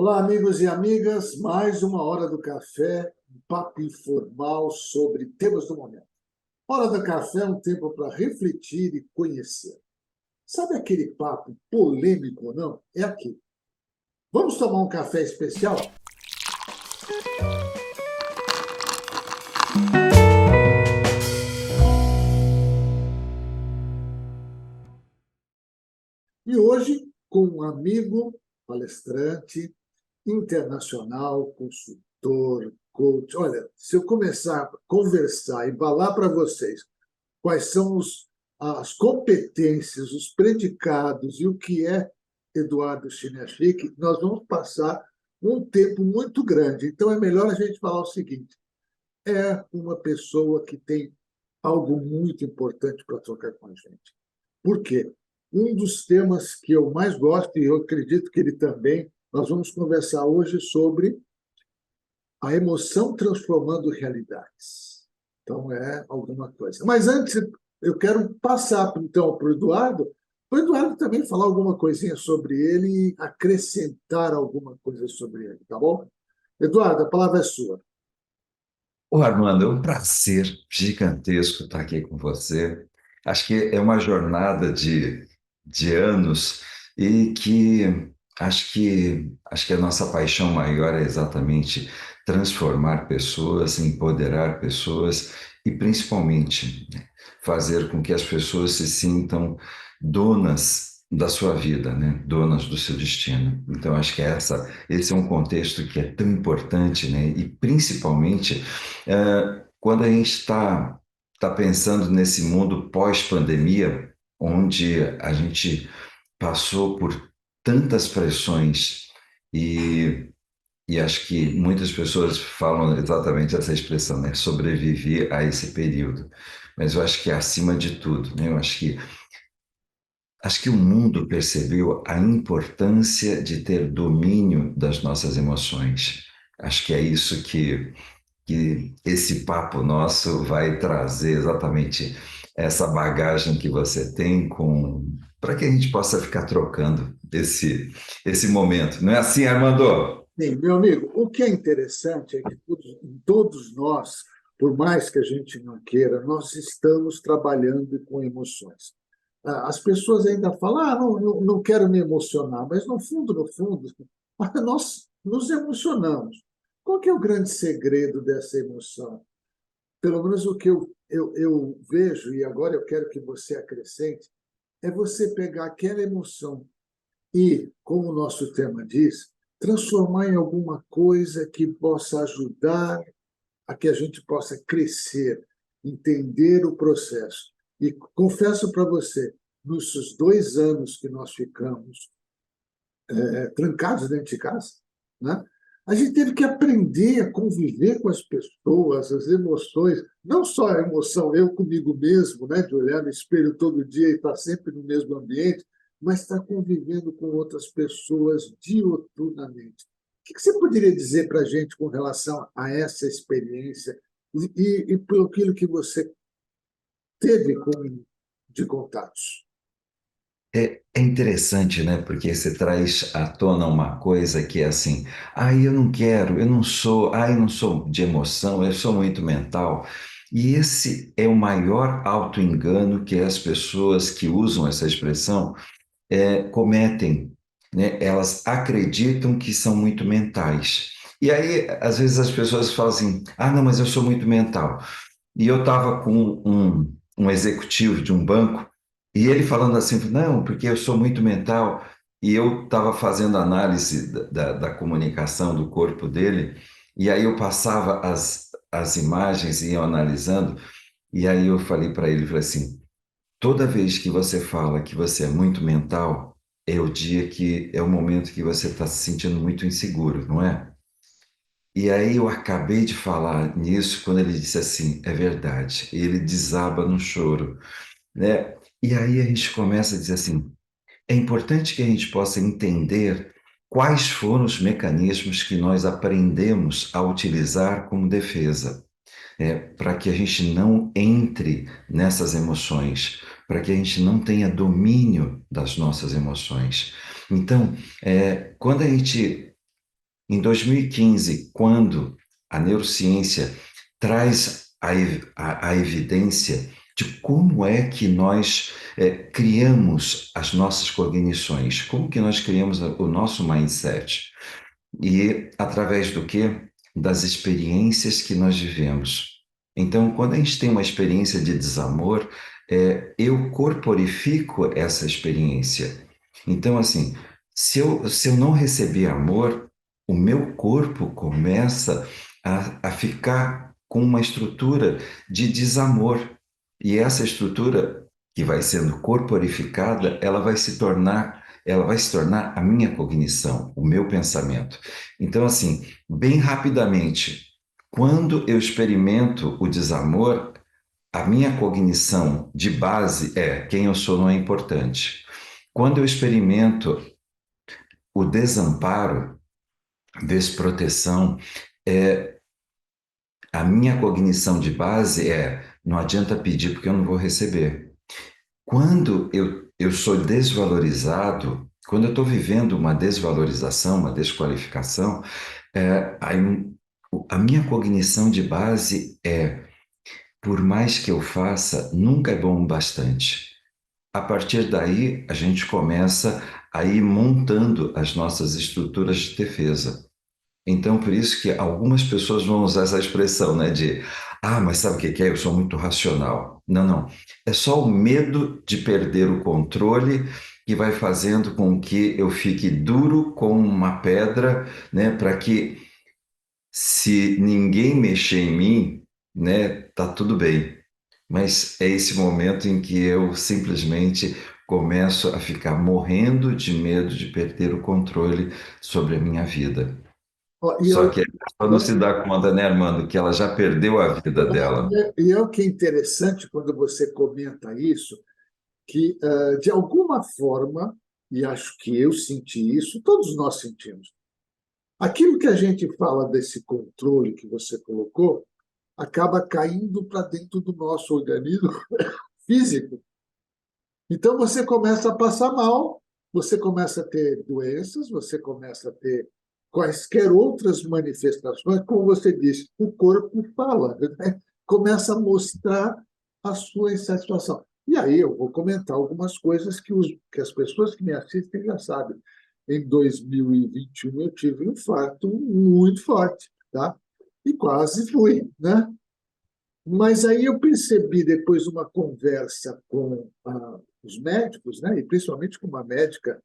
Olá, amigos e amigas. Mais uma hora do café, um papo informal sobre temas do momento. Hora do café é um tempo para refletir e conhecer. Sabe aquele papo polêmico ou não? É aqui. Vamos tomar um café especial? E hoje, com um amigo palestrante internacional, consultor, coach. Olha, se eu começar a conversar e falar para vocês quais são as competências, os predicados e o que é Eduardo Chinachique, nós vamos passar um tempo muito grande. Então, é melhor a gente falar o seguinte: é uma pessoa que tem algo muito importante para trocar com a gente. Por quê? Um dos temas que eu mais gosto, e eu acredito que ele também, nós vamos conversar hoje sobre a emoção transformando realidades. Então, é alguma coisa. Mas antes, eu quero passar então para o Eduardo também falar alguma coisinha sobre ele e acrescentar alguma coisa sobre ele, tá bom? Eduardo, a palavra é sua. Ô, Armando, é um prazer gigantesco estar aqui com você. Acho que é uma jornada de anos e que acho que a nossa paixão maior é exatamente transformar pessoas, empoderar pessoas e principalmente fazer com que as pessoas se sintam donas da sua vida, né? Donas do seu destino. Então, acho que esse é um contexto que é tão importante, né? E principalmente quando a gente está pensando nesse mundo pós-pandemia, onde a gente passou por tantas pressões e, e acho que muitas pessoas falam exatamente essa expressão, né? Sobreviver a esse período. Mas eu acho que acima de tudo, né? Acho que o mundo percebeu a importância de ter domínio das nossas emoções. Acho que é isso que esse papo nosso vai trazer exatamente essa bagagem que você tem com para que a gente possa ficar trocando esse momento. Não é assim, Armando? Sim, meu amigo, o que é interessante é que todos nós, por mais que a gente não queira, nós estamos trabalhando com emoções. As pessoas ainda falam, não quero me emocionar, mas no fundo, nós nos emocionamos. Qual que é o grande segredo dessa emoção? Pelo menos o que eu vejo, e agora eu quero que você acrescente, é você pegar aquela emoção e, como o nosso tema diz, transformar em alguma coisa que possa ajudar a que a gente possa crescer, entender o processo. E confesso para você, nos 2 anos que nós ficamos trancados dentro de casa, né? A gente teve que aprender a conviver com as pessoas, as emoções, não só a emoção, eu comigo mesmo, né, de olhar no espelho todo dia e estar sempre no mesmo ambiente, mas estar convivendo com outras pessoas dioturnamente. O que você poderia dizer para a gente com relação a essa experiência e por aquilo que você teve de contatos? É interessante, né? Porque você traz à tona uma coisa que é assim, eu não quero, eu não sou, eu não sou de emoção, eu sou muito mental. E esse é o maior auto-engano que as pessoas que usam essa expressão cometem, né? Elas acreditam que são muito mentais. E aí, às vezes, as pessoas falam assim: não, mas eu sou muito mental. E eu estava com um executivo de um banco, e ele falando assim: não, porque eu sou muito mental. E eu estava fazendo análise da comunicação do corpo dele, e aí eu passava as imagens e ia analisando, e aí eu falei para ele, falei assim: toda vez que você fala que você é muito mental, é o dia que é o momento que você está se sentindo muito inseguro, não é? E aí eu acabei de falar nisso quando ele disse assim, é verdade. E ele desaba no choro, né? E aí a gente começa a dizer assim, é importante que a gente possa entender quais foram os mecanismos que nós aprendemos a utilizar como defesa para que a gente não entre nessas emoções, para que a gente não tenha domínio das nossas emoções. Então, quando a gente Em 2015, quando a neurociência traz a evidência de como é que nós criamos as nossas cognições, como que nós criamos o nosso mindset. E através do quê? Das experiências que nós vivemos. Então, quando a gente tem uma experiência de desamor, eu corporifico essa experiência. Então, assim, se eu não receber amor, o meu corpo começa a ficar com uma estrutura de desamor. E essa estrutura que vai sendo corporificada, ela vai se tornar a minha cognição, o meu pensamento. Então, assim, bem rapidamente, quando eu experimento o desamor, a minha cognição de base é quem eu sou não é importante. Quando eu experimento o desamparo, desproteção, a minha cognição de base é não adianta pedir porque eu não vou receber. Quando eu sou desvalorizado, quando eu estou vivendo uma desvalorização, uma desqualificação, aí, a minha cognição de base é, por mais que eu faça, nunca é bom o bastante. A partir daí, a gente começa a ir montando as nossas estruturas de defesa. Então, por isso que algumas pessoas vão usar essa expressão, né, de, mas sabe o que que é? Eu sou muito racional. Não, não. É só o medo de perder o controle que vai fazendo com que eu fique duro como uma pedra, né, para que se ninguém mexer em mim, né, tá tudo bem. Mas é esse momento em que eu simplesmente começo a ficar morrendo de medo de perder o controle sobre a minha vida. Ó, Só que a pessoa não se dá conta, né, Armando, que ela já perdeu a vida dela. o que é interessante quando você comenta isso, que, de alguma forma, e acho que eu senti isso, todos nós sentimos, aquilo que a gente fala desse controle que você colocou acaba caindo para dentro do nosso organismo físico. Então você começa a passar mal, você começa a ter doenças, você começa a ter quaisquer outras manifestações, como você disse, o corpo fala, né? Começa a mostrar a sua insatisfação. E aí eu vou comentar algumas coisas que as pessoas que me assistem já sabem. Em 2021 eu tive um infarto muito forte, tá? E quase fui, né? Mas aí eu percebi, depois de uma conversa com os médicos, né, e principalmente com uma médica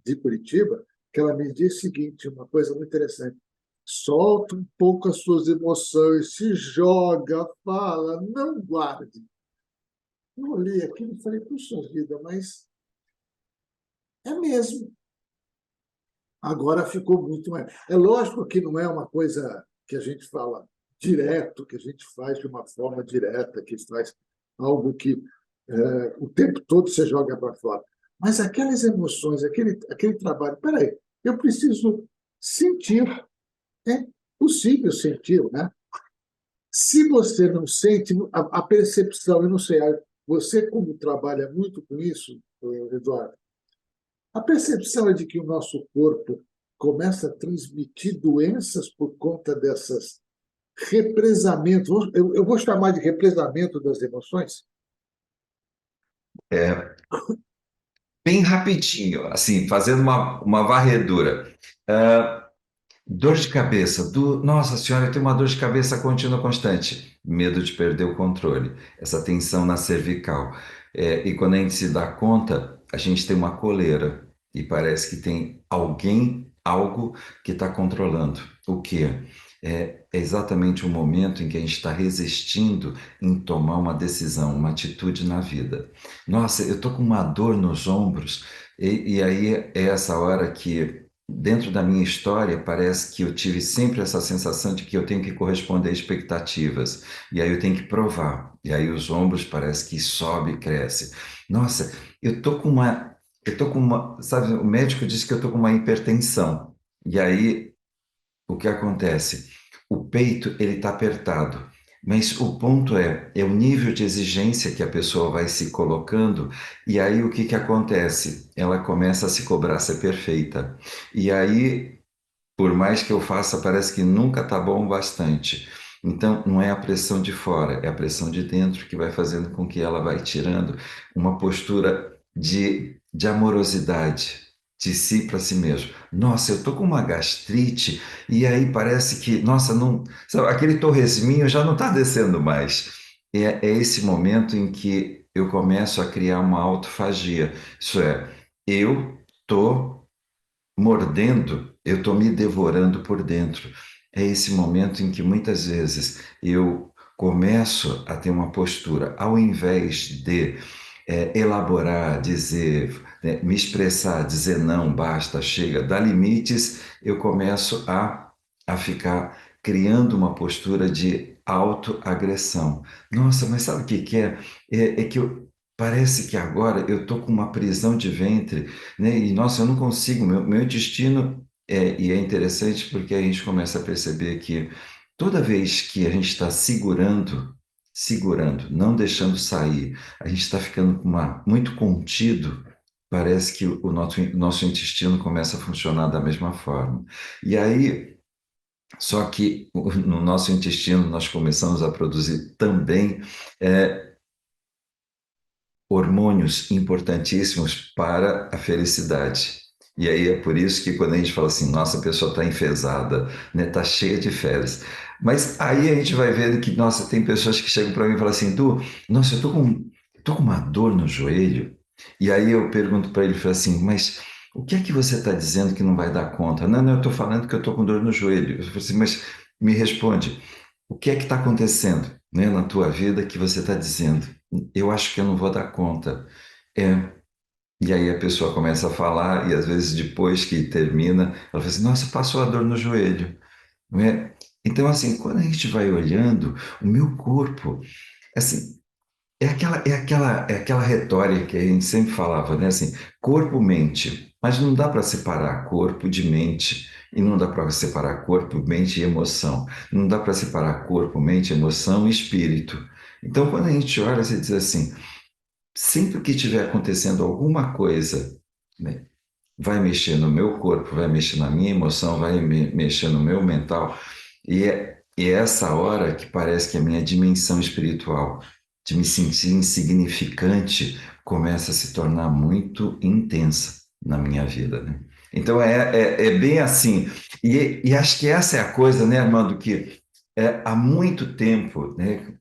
de Curitiba, que ela me disse o seguinte, uma coisa muito interessante: solta um pouco as suas emoções, se joga, fala, não guarde. Eu olhei aquilo e falei, puxa vida, mas é mesmo. Agora ficou muito mais. É lógico que não é uma coisa que a gente fala direto, que a gente faz de uma forma direta, que faz algo que o tempo todo você joga para fora. Mas aquelas emoções, aquele trabalho, peraí, eu preciso sentir, é possível sentir, né? Se você não sente, a percepção, eu não sei, você como trabalha muito com isso, Eduardo, a percepção é de que o nosso corpo começa a transmitir doenças por conta dessas represamento, eu vou chamar de represamento das emoções. É, bem rapidinho, assim, fazendo uma varredura. Dor de cabeça. Nossa senhora, eu tenho uma dor de cabeça contínua constante. Medo de perder o controle. Essa tensão na cervical. E quando a gente se dá conta, a gente tem uma coleira. E parece que tem alguém, algo que está controlando. O quê? É exatamente o momento em que a gente está resistindo em tomar uma decisão, uma atitude na vida. Nossa, eu estou com uma dor nos ombros. E aí é essa hora que dentro da minha história, parece que eu tive sempre essa sensação de que eu tenho que corresponder a expectativas. E aí eu tenho que provar. E aí os ombros parece que sobe e cresce. Nossa, sabe, o médico disse que eu tô com uma hipertensão. E aí o que acontece? O peito ele está apertado, mas o ponto é o nível de exigência que a pessoa vai se colocando, e aí o que acontece? Ela começa a se cobrar ser perfeita. E aí por mais que eu faça, parece que nunca está bom o bastante. Então, não é a pressão de fora, é a pressão de dentro que vai fazendo com que ela vai tirando uma postura de amorosidade de si para si mesmo. Nossa, eu tô com uma gastrite e aí parece que, nossa, não, sabe, aquele torresminho já não está descendo mais. É esse momento em que eu começo a criar uma autofagia. Isso é, eu tô mordendo, eu estou me devorando por dentro. É esse momento em que muitas vezes eu começo a ter uma postura, ao invés de elaborar, dizer, né, me expressar, dizer não, basta, chega, dá limites, eu começo a ficar criando uma postura de autoagressão. Nossa, mas sabe o que que é? É que parece que agora eu estou com uma prisão de ventre, né? E, nossa, eu não consigo, meu intestino, e é interessante porque a gente começa a perceber que toda vez que a gente está segurando, não deixando sair, a gente está ficando muito contido, parece que o nosso intestino começa a funcionar da mesma forma. E aí, só que no nosso intestino nós começamos a produzir também é, hormônios importantíssimos para a felicidade. E aí é por isso que quando a gente fala assim, nossa, a pessoa está enfesada, né, está cheia de fezes. Mas aí a gente vai vendo que, nossa, tem pessoas que chegam para mim e falam assim, Du, nossa, tô com uma dor no joelho. E aí eu pergunto para ele, falo assim, mas o que é que você está dizendo que não vai dar conta? Não, não, eu estou falando que eu estou com dor no joelho. Eu falo assim, mas me responde, o que é que está acontecendo, né, na tua vida que você está dizendo? Eu acho que eu não vou dar conta. É. E aí a pessoa começa a falar, e às vezes depois que termina, ela fala assim: Nossa, passou a dor no joelho. Não é? Então, assim, quando a gente vai olhando, o meu corpo, assim, é aquela retórica que a gente sempre falava, né? Assim, corpo-mente. Mas não dá para separar corpo de mente. E não dá para separar corpo, mente e emoção. Não dá para separar corpo, mente, emoção e espírito. Então, quando a gente olha, você diz assim: sempre que estiver acontecendo alguma coisa, né, vai mexer no meu corpo, vai mexer na minha emoção, vai mexer no meu mental. E é essa hora que parece que a minha dimensão espiritual, de me sentir insignificante, começa a se tornar muito intensa na minha vida, né? Então é bem assim. E acho que essa é a coisa, né, Armando, que há muito tempo, né,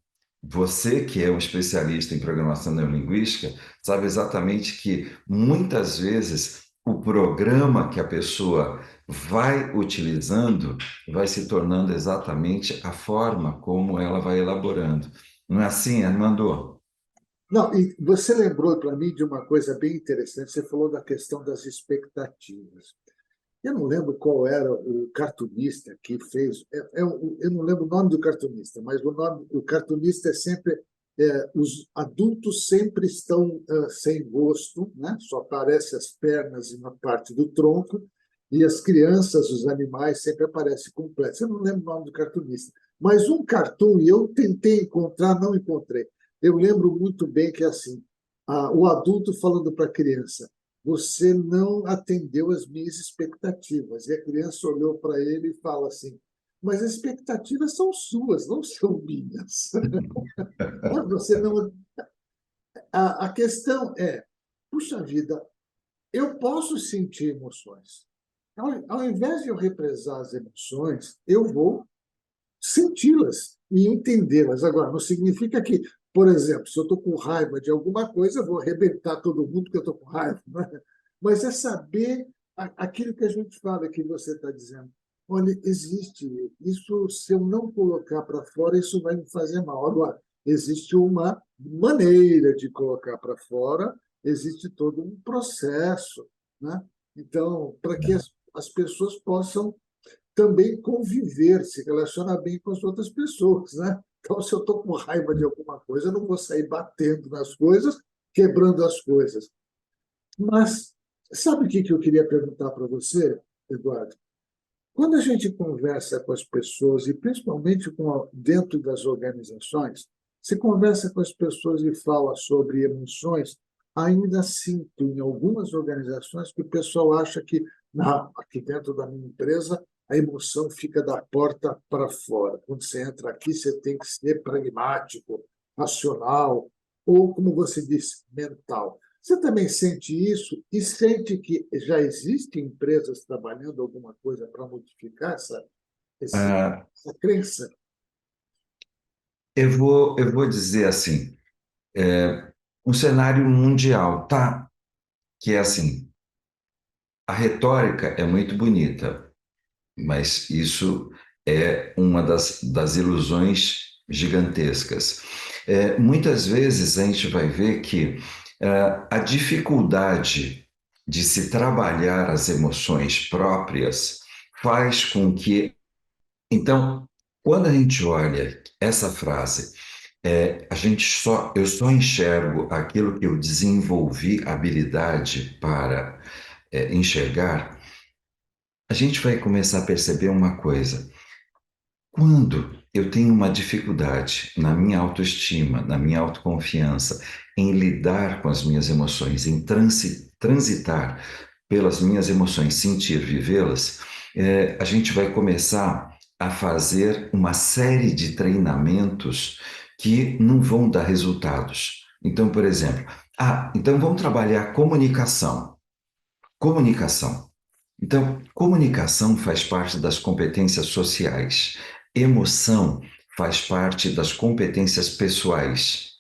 você, que é um especialista em programação neurolinguística, sabe exatamente que muitas vezes o programa que a pessoa vai utilizando vai se tornando exatamente a forma como ela vai elaborando. Não é assim, Armando? Não, e você lembrou para mim de uma coisa bem interessante. Você falou da questão das expectativas. Eu não lembro qual era o cartunista que fez. Eu não lembro o nome do cartunista, mas o cartunista é sempre. Os adultos sempre estão sem rosto, né? Só aparecem as pernas e uma parte do tronco, e as crianças, os animais, sempre aparecem completos. Eu não lembro o nome do cartunista, mas um cartoon, e eu tentei encontrar, não encontrei. Eu lembro muito bem que é assim: o adulto falando para a criança, você não atendeu às minhas expectativas. E a criança olhou para ele e fala assim, mas as expectativas são suas, não são minhas. Você não. A questão é, puxa vida, eu posso sentir emoções. Ao invés de eu represar as emoções, eu vou senti-las e entendê-las. Agora, não significa que, por exemplo, se eu estou com raiva de alguma coisa, eu vou arrebentar todo mundo porque eu estou com raiva. Né? Mas é saber aquilo que a gente fala, que você está dizendo. Olha, existe isso, se eu não colocar para fora, isso vai me fazer mal. Agora, existe uma maneira de colocar para fora, existe todo um processo. Né? Então, para que as pessoas possam também conviver, se relacionar bem com as outras pessoas, né? Então, se eu estou com raiva de alguma coisa, eu não vou sair batendo nas coisas, quebrando as coisas. Mas sabe o que eu queria perguntar para você, Eduardo? Quando a gente conversa com as pessoas, e principalmente dentro das organizações, se conversa com as pessoas e fala sobre emoções, ainda sinto em algumas organizações que o pessoal acha que, não, aqui dentro da minha empresa, a emoção fica da porta para fora. Quando você entra aqui, você tem que ser pragmático, racional, ou, como você disse, mental. Você também sente isso e sente que já existem empresas trabalhando alguma coisa para modificar Ah, essa crença? eu vou dizer assim, um cenário mundial, tá? Que é assim, a retórica é muito bonita, mas isso é uma das ilusões gigantescas. Muitas vezes a gente vai ver que a dificuldade de se trabalhar as emoções próprias faz com que. Então, quando a gente olha essa frase, eu só enxergo aquilo que eu desenvolvi habilidade para enxergar, a gente vai começar a perceber uma coisa. Quando eu tenho uma dificuldade na minha autoestima, na minha autoconfiança, em lidar com as minhas emoções, em transitar pelas minhas emoções, sentir, vivê-las, a gente vai começar a fazer uma série de treinamentos que não vão dar resultados. Então, por exemplo, então vamos trabalhar comunicação. Comunicação. Então, comunicação faz parte das competências sociais, emoção faz parte das competências pessoais.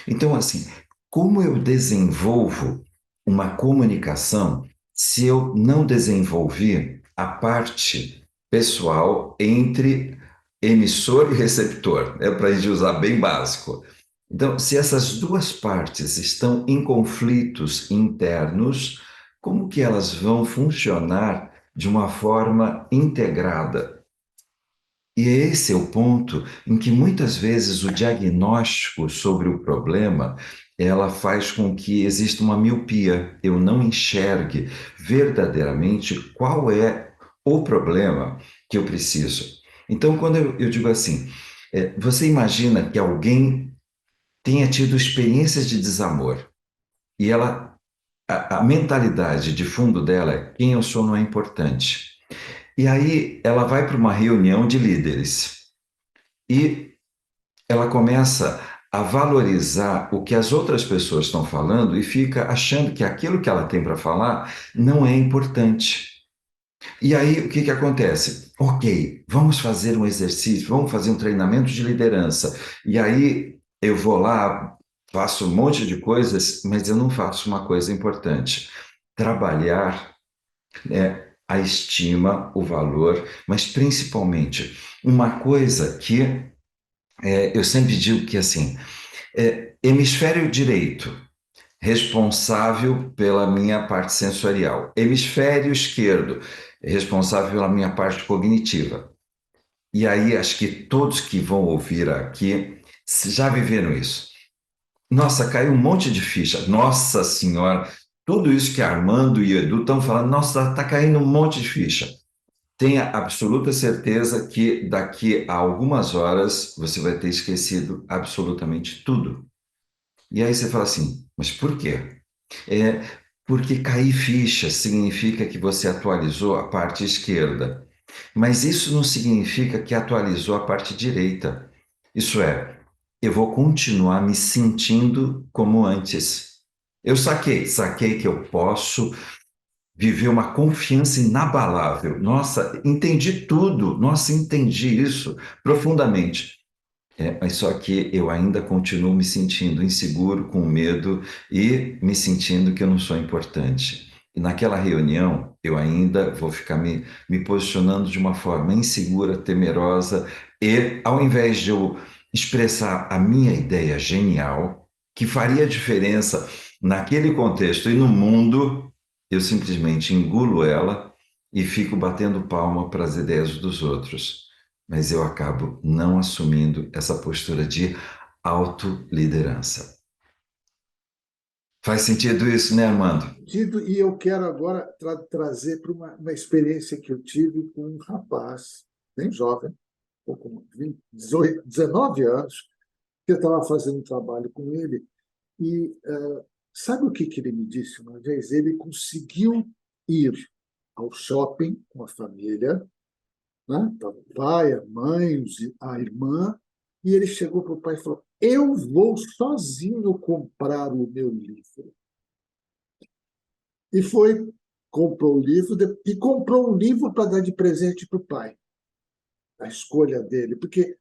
Então, assim, como eu desenvolvo uma comunicação se eu não desenvolvi a parte pessoal entre emissor e receptor? É para a gente usar bem básico. Então, se essas duas partes estão em conflitos internos, como que elas vão funcionar de uma forma integrada? E esse é o ponto em que muitas vezes o diagnóstico sobre o problema ela faz com que exista uma miopia, eu não enxergue verdadeiramente qual é o problema que eu preciso. Então, quando eu digo assim, você imagina que alguém tenha tido experiências de desamor e a mentalidade de fundo dela é quem eu sou não é importante. E aí ela vai para uma reunião de líderes e ela começa a valorizar o que as outras pessoas estão falando e fica achando que aquilo que ela tem para falar não é importante. E aí o que que acontece? Ok, vamos fazer um exercício, vamos fazer um treinamento de liderança. E aí eu vou lá, faço um monte de coisas, mas eu não faço uma coisa importante: trabalhar a estima, o valor, mas principalmente uma coisa que eu sempre digo que assim, hemisfério direito, responsável pela minha parte sensorial. Hemisfério esquerdo, responsável pela minha parte cognitiva. E aí, acho que todos que vão ouvir aqui já viveram isso. Nossa, caiu um monte de ficha. Nossa Senhora, tudo isso que Armando e Edu estão falando, nossa, está caindo um monte de ficha. Tenha absoluta certeza que daqui a algumas horas você vai ter esquecido absolutamente tudo. E aí você fala assim, mas por quê? É porque cair ficha significa que você atualizou a parte esquerda, mas isso não significa que atualizou a parte direita. Isso é, eu vou continuar me sentindo como antes. Eu saquei que eu posso viver uma confiança inabalável. Nossa, entendi tudo. Nossa, entendi isso profundamente. Mas só que eu ainda continuo me sentindo inseguro, com medo e me sentindo que eu não sou importante. E naquela reunião, eu ainda vou ficar me posicionando de uma forma insegura, temerosa, e ao invés de eu expressar a minha ideia genial, que faria diferença naquele contexto e no mundo, eu simplesmente engulo ela e fico batendo palma para as ideias dos outros, mas eu acabo não assumindo essa postura de autoliderança. Faz sentido isso, né, Armando? E eu quero agora trazer para uma experiência que eu tive com um rapaz, bem jovem, pouco, 20, 18, 19 anos, que eu estava fazendo um trabalho com ele, e sabe o que, que ele me disse uma vez? Ele conseguiu ir ao shopping com a família né? Tava o pai, a mãe, a irmã, e ele chegou para o pai e falou: Eu vou sozinho comprar o meu livro. E foi, comprou o livro e comprou um livro para dar de presente para o pai, a escolha dele, porque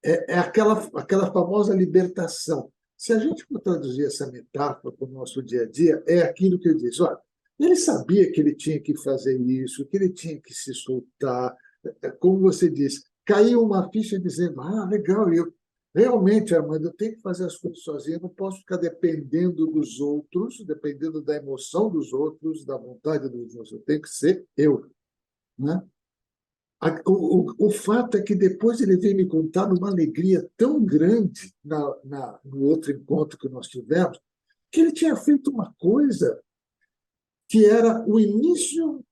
é aquela famosa libertação. Se a gente for traduzir essa metáfora para o nosso dia a dia, é aquilo que eu disse. Olha, ele sabia que ele tinha que fazer isso, que ele tinha que se soltar. Como você disse, caiu uma ficha dizendo: legal, eu realmente, Armando, eu tenho que fazer as coisas sozinho, eu não posso ficar dependendo dos outros, dependendo da emoção dos outros, da vontade dos outros. Eu tenho que ser eu, né? O fato é que depois ele veio me contar numa alegria tão grande no outro encontro que nós tivemos, que ele tinha feito uma coisa que era o início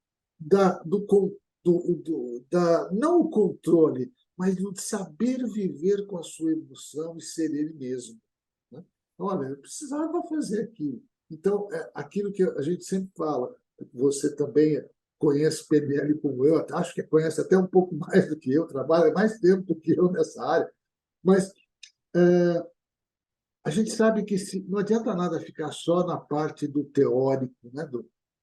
não o controle, mas do saber viver com a sua emoção e ser ele mesmo, né? Olha, eu precisava fazer aquilo. Então, aquilo que a gente sempre fala, você também conhece PNL como eu, acho que conhece até um pouco mais do que eu, trabalha mais tempo do que eu nessa área, mas a gente sabe que não adianta nada ficar só na parte do teórico, né,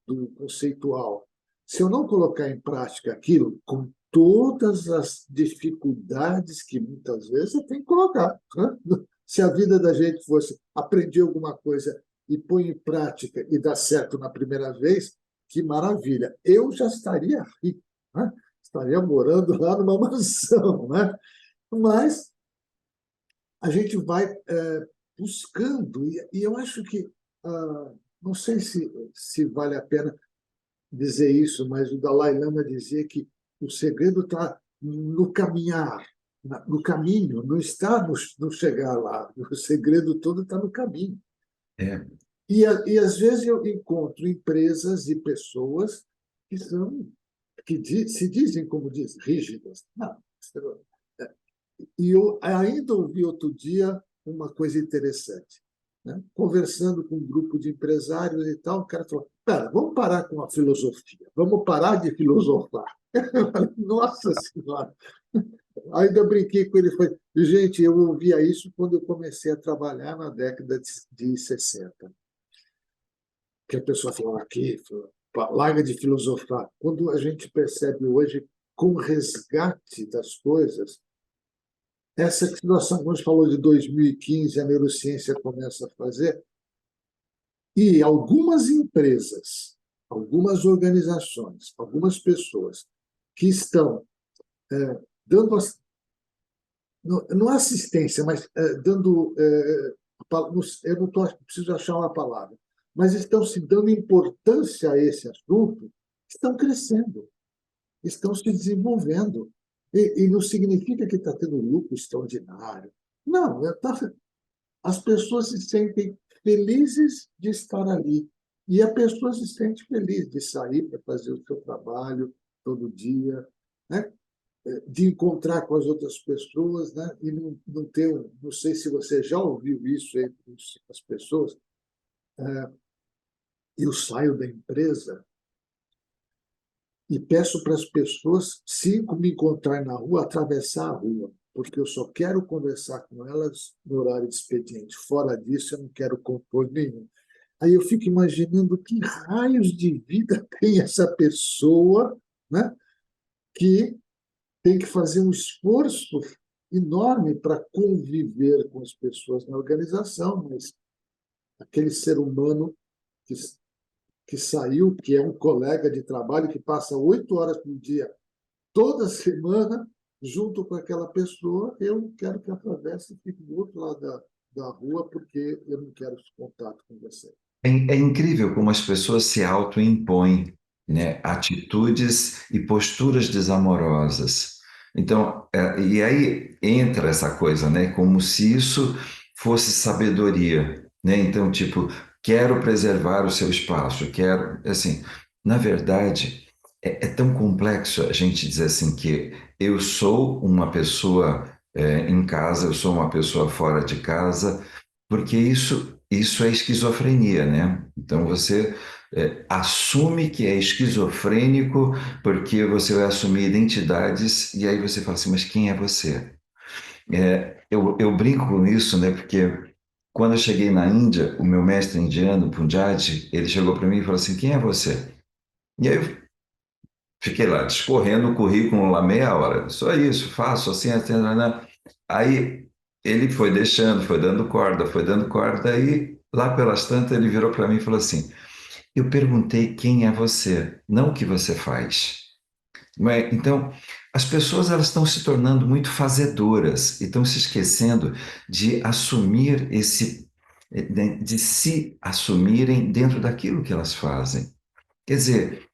do conceitual. Se eu não colocar em prática aquilo, com todas as dificuldades que muitas vezes eu tenho que colocar, né? Se a vida da gente fosse aprender alguma coisa e põe em prática e dá certo na primeira vez, que maravilha! Eu já estaria rico, né? Estaria morando lá numa mansão, né? Mas a gente vai buscando, e eu acho que, não sei se vale a pena dizer isso, mas o Dalai Lama dizia que o segredo está no caminhar, no caminho, não está no chegar lá. O segredo todo está no caminho. É, E às vezes eu encontro empresas e pessoas que se dizem, como diz, rígidas. Não, e eu ainda ouvi outro dia uma coisa interessante, né? Conversando com um grupo de empresários e tal, o cara falou: Pera, vamos parar com a filosofia, vamos parar de filosofar. Eu falei: Nossa Senhora! Ainda brinquei com ele, falei: gente, eu ouvia isso quando eu comecei a trabalhar na década de 60, que a pessoa falava aqui, larga de filosofar. Quando a gente percebe hoje, com o resgate das coisas, essa situação, como a gente falou de 2015, a neurociência começa a fazer, e algumas empresas, algumas organizações, algumas pessoas que estão dando, não assistência, mas dando, eu não preciso achar uma palavra, mas estão se dando importância a esse assunto, estão crescendo, estão se desenvolvendo. E não significa que está tendo lucro extraordinário. Não, as pessoas se sentem felizes de estar ali. E a pessoa se sente feliz de sair para fazer o seu trabalho todo dia, né? De encontrar com as outras pessoas, né? E não ter, não sei se você já ouviu isso entre as pessoas, eu saio da empresa e peço para as pessoas, se me encontrarem na rua, atravessar a rua, porque eu só quero conversar com elas no horário de expediente. Fora disso, eu não quero compor nenhum. Aí eu fico imaginando que raios de vida tem essa pessoa, né, que tem que fazer um esforço enorme para conviver com as pessoas na organização, mas aquele ser humano que, que saiu, que é um colega de trabalho, que passa 8 horas por dia, toda semana, junto com aquela pessoa, eu quero que atravesse e fique do outro lado da rua, porque eu não quero esse contato com você. é incrível como as pessoas se autoimpõem, né, atitudes e posturas desamorosas. Então, e aí entra essa coisa, né, como se isso fosse sabedoria, né? Então, tipo, quero preservar o seu espaço, quero, assim, na verdade, é tão complexo a gente dizer assim que eu sou uma pessoa em casa, eu sou uma pessoa fora de casa, porque isso é esquizofrenia, né? Então assume que é esquizofrênico porque você vai assumir identidades e aí você fala assim, mas quem é você? Eu brinco com isso, né? Porque quando eu cheguei na Índia, o meu mestre indiano, Punjabi, ele chegou para mim e falou assim, quem é você? E aí eu fiquei lá discorrendo o currículo lá meia hora. Só isso, faço assim, assim, né? Aí ele foi deixando, foi dando corda, aí lá pelas tantas ele virou para mim e falou assim, eu perguntei quem é você, não o que você faz. Então, as pessoas elas estão se tornando muito fazedoras e estão se esquecendo de assumir de se assumirem dentro daquilo que elas fazem. Quer dizer,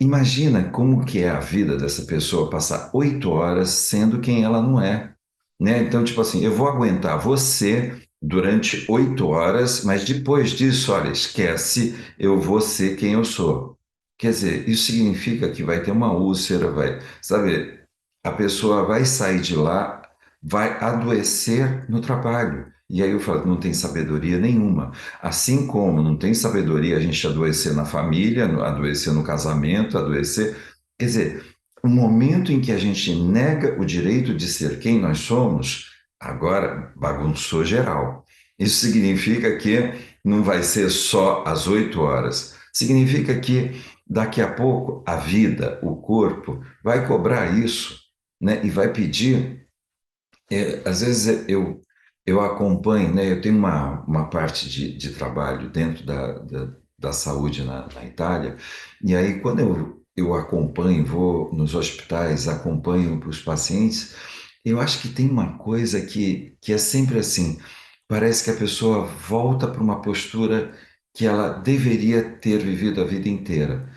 imagina como que é a vida dessa pessoa passar 8 horas sendo quem ela não é, né? Então, tipo assim, eu vou aguentar você durante 8 horas, mas depois disso, olha, esquece, eu vou ser quem eu sou. Quer dizer, isso significa que vai ter uma úlcera, vai, sabe? A pessoa vai sair de lá, vai adoecer no trabalho. E aí eu falo, não tem sabedoria nenhuma. Assim como não tem sabedoria a gente adoecer na família, adoecer no casamento, adoecer. Quer dizer, o momento em que a gente nega o direito de ser quem nós somos, agora bagunçou geral. Isso significa que não vai ser só às 8 horas. Significa que daqui a pouco a vida, o corpo, vai cobrar isso, né? E vai pedir às vezes eu acompanho, né? Eu tenho uma parte de trabalho dentro da saúde na Itália, e aí quando eu acompanho, vou nos hospitais, acompanho os pacientes, eu acho que tem uma coisa que é sempre assim, parece que a pessoa volta para uma postura que ela deveria ter vivido a vida inteira,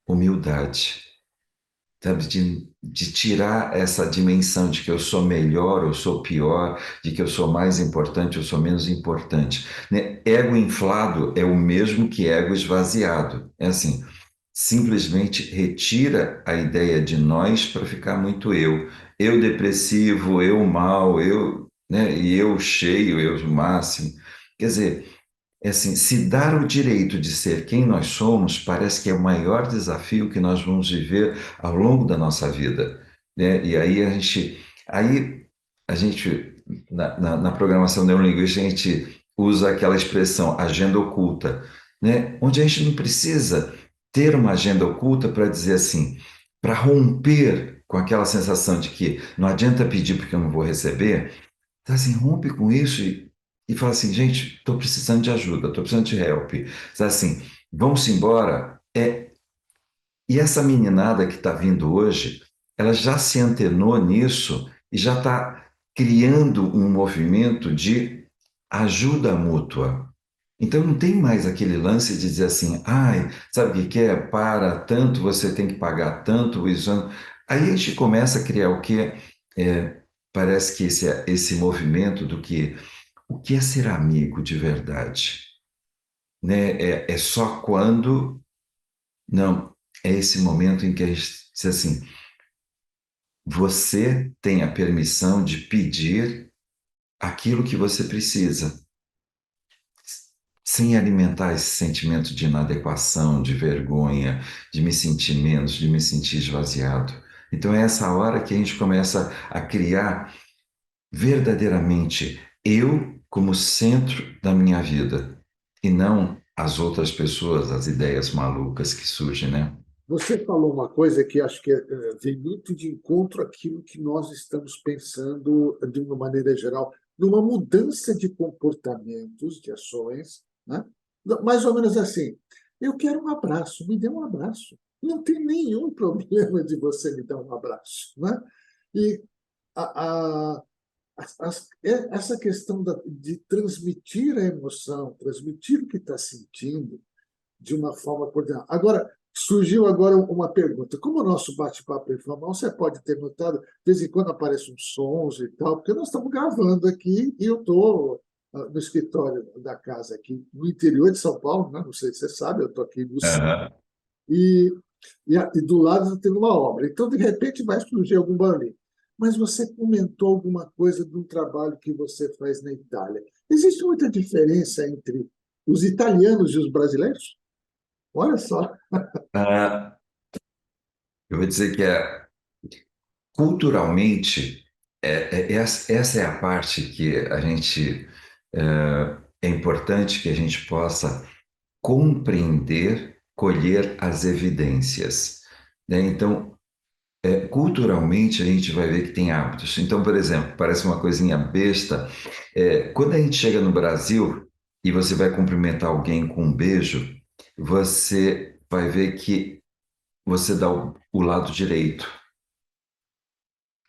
humildade, sabe, de tirar essa dimensão de que eu sou melhor, eu sou pior, de que eu sou mais importante, eu sou menos importante, né? Ego inflado é o mesmo que ego esvaziado. É assim, simplesmente retira a ideia de nós para ficar muito eu. Eu depressivo, eu mal, eu, né? E eu cheio, eu máximo. Quer dizer, é assim, se dar o direito de ser quem nós somos parece que é o maior desafio que nós vamos viver ao longo da nossa vida, né? E aí a gente na programação neurolinguística a gente usa aquela expressão agenda oculta, né? Onde a gente não precisa ter uma agenda oculta para dizer assim, para romper com aquela sensação de que não adianta pedir porque eu não vou receber. Então, assim, rompe com isso e fala assim, gente, estou precisando de ajuda, estou precisando de help. Então, assim, vamos embora. E essa meninada que está vindo hoje, ela já se antenou nisso e já está criando um movimento de ajuda mútua. Então não tem mais aquele lance de dizer assim, ai, sabe o que que é? Para tanto, você tem que pagar tanto, isso. Aí a gente começa a criar o que parece que esse movimento do que o que é ser amigo de verdade, né? É só quando não é esse momento em que a gente diz assim, você tem a permissão de pedir aquilo que você precisa, sem alimentar esse sentimento de inadequação, de vergonha, de me sentir menos, de me sentir esvaziado. Então é essa hora que a gente começa a criar verdadeiramente eu como centro da minha vida e não as outras pessoas, as ideias malucas que surgem, né? Você falou uma coisa que acho que vem muito de encontro àquilo que nós estamos pensando de uma maneira geral, numa mudança de comportamentos, de ações, né? Mais ou menos assim, eu quero um abraço, me dê um abraço. Não tem nenhum problema de você me dar um abraço, né? E a, a, essa questão de transmitir a emoção, transmitir o que está sentindo, de uma forma coordenada. Agora, surgiu agora uma pergunta. Como o nosso bate-papo é informal, você pode ter notado, de vez em quando aparecem uns sons e tal, porque nós estamos gravando aqui e eu estou no escritório da casa aqui, no interior de São Paulo, né? Não sei se você sabe, eu estou aqui no sul, Aham. e, e do lado tem uma obra. Então, de repente, vai surgir algum barulho. Mas você comentou alguma coisa de um trabalho que você faz na Itália. Existe muita diferença entre os italianos e os brasileiros? Olha só. Ah, eu vou dizer que culturalmente, essa é a parte que a gente é importante que a gente possa compreender, colher as evidências, né? Então, culturalmente, a gente vai ver que tem hábitos. Então, por exemplo, parece uma coisinha besta. Quando a gente chega no Brasil e você vai cumprimentar alguém com um beijo, você vai ver que você dá o lado direito,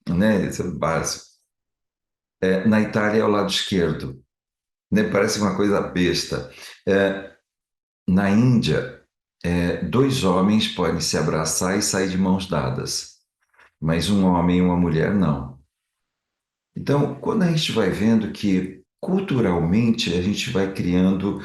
né? Esse é o básico. Na Itália é o lado esquerdo, né? Parece uma coisa besta. É, Na Índia, dois homens podem se abraçar e sair de mãos dadas, mas um homem e uma mulher não. Então, quando a gente vai vendo que culturalmente a gente vai criando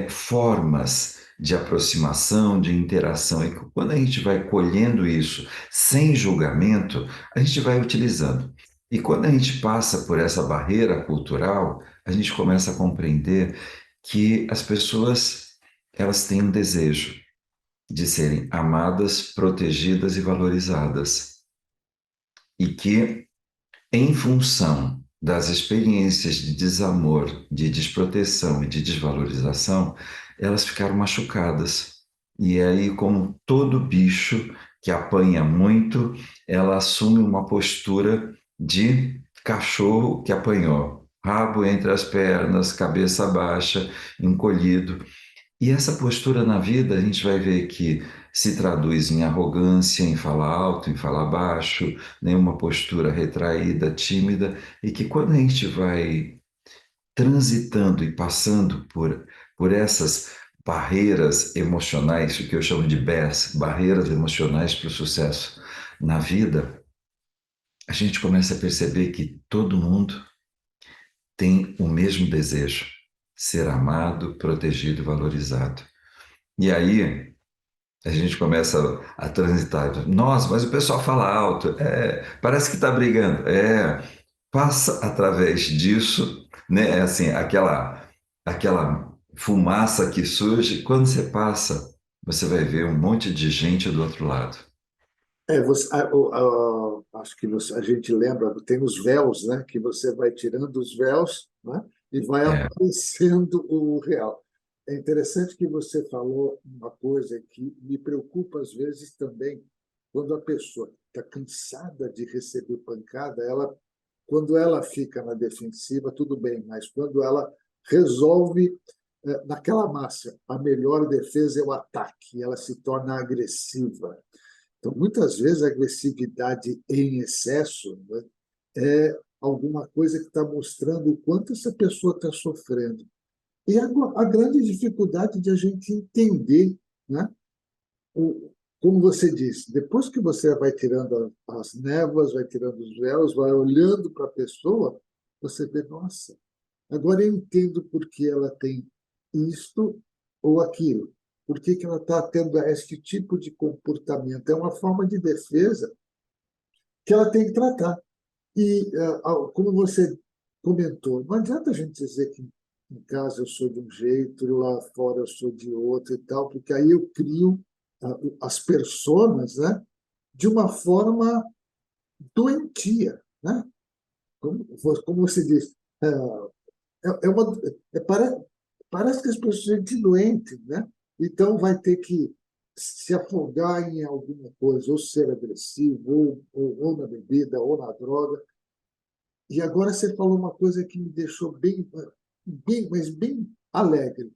formas de aproximação, de interação, e quando a gente vai colhendo isso sem julgamento, a gente vai utilizando. E quando a gente passa por essa barreira cultural, a gente começa a compreender que as pessoas elas têm um desejo de serem amadas, protegidas e valorizadas, e que em função das experiências de desamor, de desproteção e de desvalorização, elas ficaram machucadas. E aí, como todo bicho que apanha muito, ela assume uma postura de cachorro que apanhou. Rabo entre as pernas, cabeça baixa, encolhido. E essa postura na vida, a gente vai ver que se traduz em arrogância, em falar alto, em falar baixo, nenhuma postura retraída, tímida, e que quando a gente vai transitando e passando por essas barreiras emocionais, o que eu chamo de BES, barreiras emocionais para o sucesso na vida, a gente começa a perceber que todo mundo tem o mesmo desejo, ser amado, protegido e valorizado. E aí, a gente começa a transitar. Nossa, mas o pessoal fala alto. Parece que está brigando. Passa através disso, né? É assim, aquela fumaça que surge. Quando você passa, você vai ver um monte de gente do outro lado. Acho que a gente lembra, tem os véus, né? Que você vai tirando os véus, né? E vai É, aparecendo o real. É interessante que você falou uma coisa que me preocupa às vezes também, quando a pessoa está cansada de receber pancada, quando ela fica na defensiva, tudo bem, mas quando ela resolve, naquela máxima, a melhor defesa é o ataque, ela se torna agressiva. Então, muitas vezes, a agressividade em excesso, né, é alguma coisa que está mostrando o quanto essa pessoa está sofrendo. E a grande dificuldade de a gente entender, né, o, como você disse, depois que você vai tirando as névoas, vai tirando os véus, vai olhando para a pessoa, você vê, nossa, agora eu entendo por que ela tem isto ou aquilo. Por que que ela está tendo este tipo de comportamento? É uma forma de defesa que ela tem que tratar. E, como você comentou, não adianta a gente dizer que em casa eu sou de um jeito, lá fora eu sou de outro e tal, porque aí eu crio as personas, né, de uma forma doentia, né? Como você diz, é uma, é, parece que as pessoas são gente doente, né? Então vai ter que se afogar em alguma coisa, ou ser agressivo, ou na bebida, ou na droga. E agora você falou uma coisa que me deixou mas bem alegre,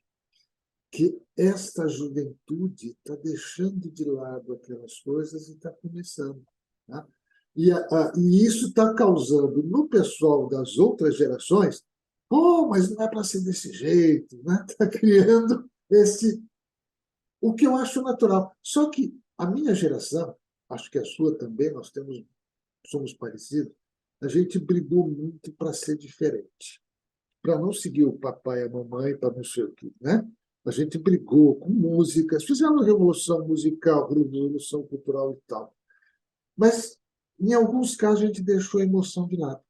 que esta juventude está deixando de lado aquelas coisas e está começando. Tá? E isso está causando no pessoal das outras gerações, pô, mas não é para ser desse jeito, né? Está criando o que eu acho natural. Só que a minha geração, acho que a sua também, somos parecidos, a gente brigou muito para ser diferente, para não seguir o papai e a mamãe, para não sei o quê, né? A gente brigou com músicas, fizemos revolução musical, revolução cultural e tal. Mas, em alguns casos, a gente deixou a emoção de lado,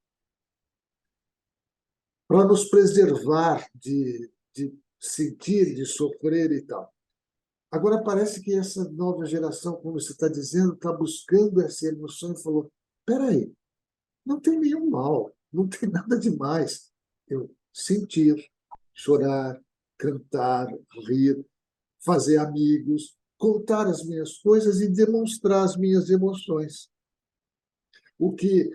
para nos preservar de sentir, de sofrer e tal. Agora parece que essa nova geração, como você está dizendo, está buscando essa emoção e falou: espera aí, não tem nenhum mal, não tem nada demais. Eu sentir, chorar, cantar, rir, fazer amigos, contar as minhas coisas e demonstrar as minhas emoções. O que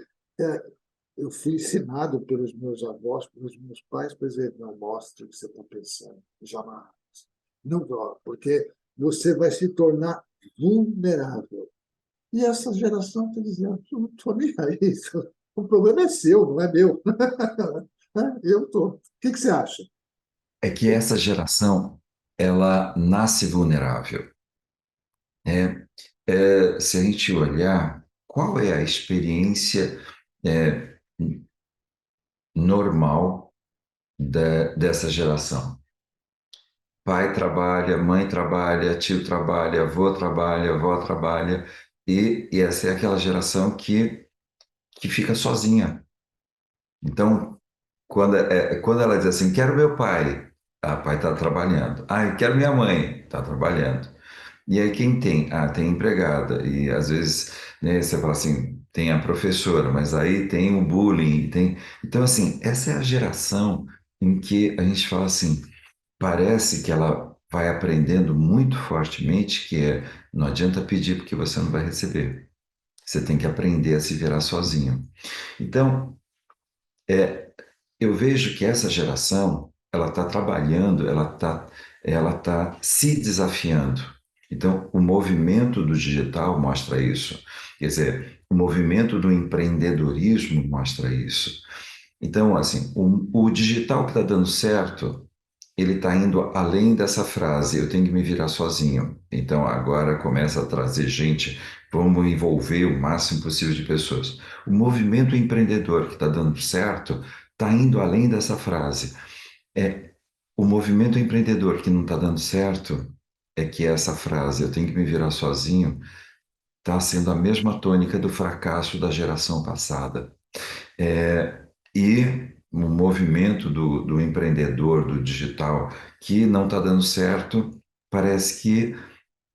eu fui ensinado pelos meus avós, pelos meus pais, para dizer: não mostre o que você está pensando, jamais. Não dá, porque você vai se tornar vulnerável. E essa geração está dizendo: eu não estou nem aí, o problema é seu, não é meu. Eu estou. O que você acha? É que essa geração, ela nasce vulnerável. É, se a gente olhar, qual é a experiência é, normal dessa geração? Pai trabalha, mãe trabalha, tio trabalha, avó trabalha, e essa é aquela geração que fica sozinha. Então, quando ela diz assim, quero meu pai, pai está trabalhando. Ah, quero minha mãe, está trabalhando. E aí quem tem? Ah, tem empregada. E às vezes, né, você fala assim, tem a professora, mas aí tem o bullying, tem... Então, assim, essa é a geração em que a gente fala assim, parece que ela vai aprendendo muito fortemente que não adianta pedir porque você não vai receber. Você tem que aprender a se virar sozinho. Então, eu vejo que essa geração, ela está trabalhando, ela tá se desafiando. Então, o movimento do digital mostra isso. Quer dizer, o movimento do empreendedorismo mostra isso. Então, assim, o digital que está dando certo, ele está indo além dessa frase, eu tenho que me virar sozinho. Então, agora começa a trazer gente, vamos envolver o máximo possível de pessoas. O movimento empreendedor que está dando certo está indo além dessa frase. É o movimento empreendedor que não está dando certo é que essa frase, eu tenho que me virar sozinho, está sendo a mesma tônica do fracasso da geração passada. E o movimento do empreendedor, do digital, que não está dando certo, parece que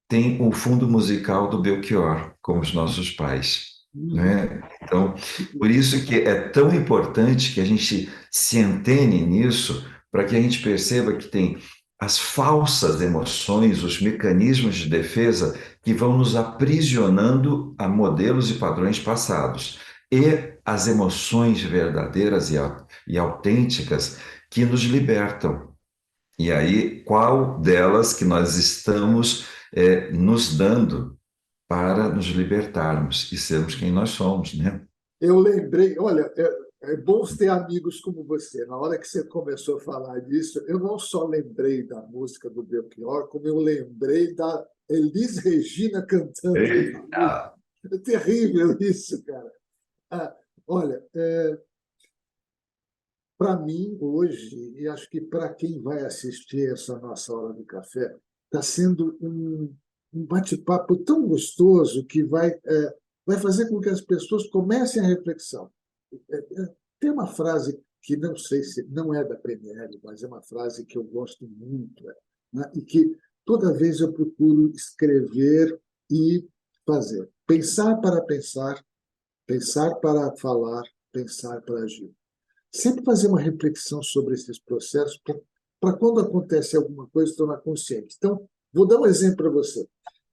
tem o fundo musical do Belchior, como os nossos pais, Uhum. né? Então, por isso que é tão importante que a gente se antene nisso, para que a gente perceba que tem as falsas emoções, os mecanismos de defesa que vão nos aprisionando a modelos e padrões passados, e as emoções verdadeiras e autênticas que nos libertam. E aí, qual delas que nós estamos nos dando para nos libertarmos e sermos quem nós somos, né? Eu lembrei, olha, é bom ter amigos como você. Na hora que você começou a falar disso, eu não só lembrei da música do Belchior, como eu lembrei da Elis Regina cantando essa música. Eita! É terrível isso, cara. Ah, olha, para mim, hoje, e acho que para quem vai assistir essa nossa hora do café, está sendo um bate-papo tão gostoso que vai fazer com que as pessoas comecem a reflexão. Tem uma frase que não sei se não é da PNL, mas é uma frase que eu gosto muito, né? E que toda vez eu procuro escrever e fazer. Pensar para falar, pensar para agir. Sempre fazer uma reflexão sobre esses processos para quando acontece alguma coisa, tornar consciente. Então, vou dar um exemplo para você.